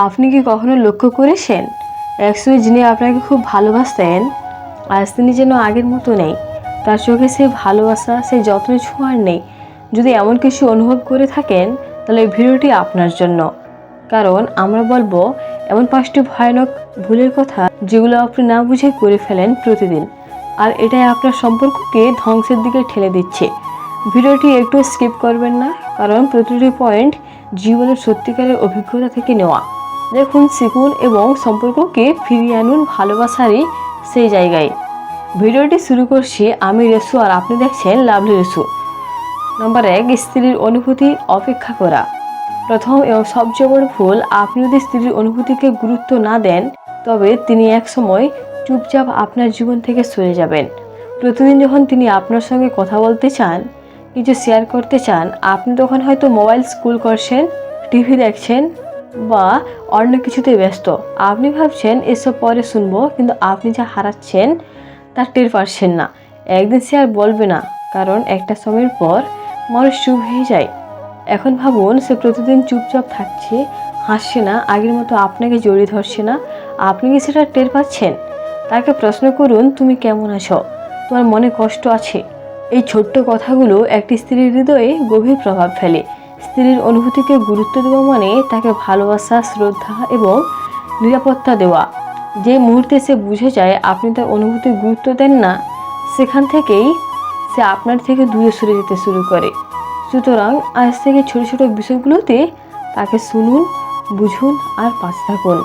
আপনি কি কখনো লক্ষ্য করেছেন একসময় যিনি আপনাকে খুব ভালোবাসতেন আজ তিনি যেন আগের মতো নেই। তার চোখে সেই ভালোবাসা, সেই যত্ন ছোঁয়ার নেই। যদি এমন কিছু অনুভব করে থাকেন তাহলে এই ভিডিওটি আপনার জন্য। কারণ আমরা বলবো এমন 5টি ভয়ানক ভুলের কথা যেগুলো আপনি না বুঝে করে ফেলেন প্রতিদিন, আর এটাই আপনার সম্পর্ককে ধ্বংসের দিকে ঠেলে দিচ্ছে। ভিডিওটি একটু স্কিপ করবেন না, কারণ প্রতিটি পয়েন্ট জীবনের সত্যিকারের অভিজ্ঞতা থেকে নেওয়া। দেখুন, শিখুন এবং সম্পর্ককে ফিরিয়ে আনুন ভালোবাসারই সেই জায়গায়। ভিডিওটি শুরু করছি, আমি রেসু আর আপনি দেখছেন লাভলি রেসু। নম্বর 1, স্ত্রীর অনুভূতি অপেক্ষা করা। প্রথম এবং সবচেয়ে বড় ভুল, আপনি যদি স্ত্রীর অনুভূতিকে গুরুত্ব না দেন তবে তিনি এক সময় চুপচাপ আপনার জীবন থেকে সরে যাবেন। প্রতিদিন যখন তিনি আপনার সঙ্গে কথা বলতে চান, কিছু শেয়ার করতে চান, আপনি তখন হয়তো মোবাইল স্ক্রল করছেন, টিভি দেখছেন বা অন্য কিছুতে ব্যস্ত। আপনি ভাবছেন এসব পরে শুনবো, কিন্তু আপনি যা হারাচ্ছেন তা টের পারছেন না। একদিন সে আর বলবে না, কারণ একটা সময়ের পর মানুষ চুপ হয়ে যায়। এখন ভাবুন, সে প্রতিদিন চুপচাপ থাকছে, হাসছে না, আগের মতো আপনাকে জড়িয়ে ধরছে না। আপনি কি সেটা টের পাচ্ছেন? তাকে প্রশ্ন করুন, তুমি কেমন আছো? তোমার মনে কষ্ট আছে? এই ছোট্ট কথাগুলো একটি স্ত্রীর হৃদয়ে গভীর প্রভাব ফেলে। স্ত্রীর অনুভূতিকে গুরুত্ব দেওয়া মানে তাকে ভালোবাসা, শ্রদ্ধা এবং নিরাপত্তা দেওয়া। যে মুহূর্তে সে বুঝে যায় আপনি তার অনুভূতি গুরুত্ব দেন না, সেখান থেকেই সে আপনার থেকে দূরে সরে যেতে শুরু করে। সুতরাং আজ থেকে ছোট ছোট বিষয়গুলোতে তাকে শুনুন, বুঝুন আর পাশে থাকুন।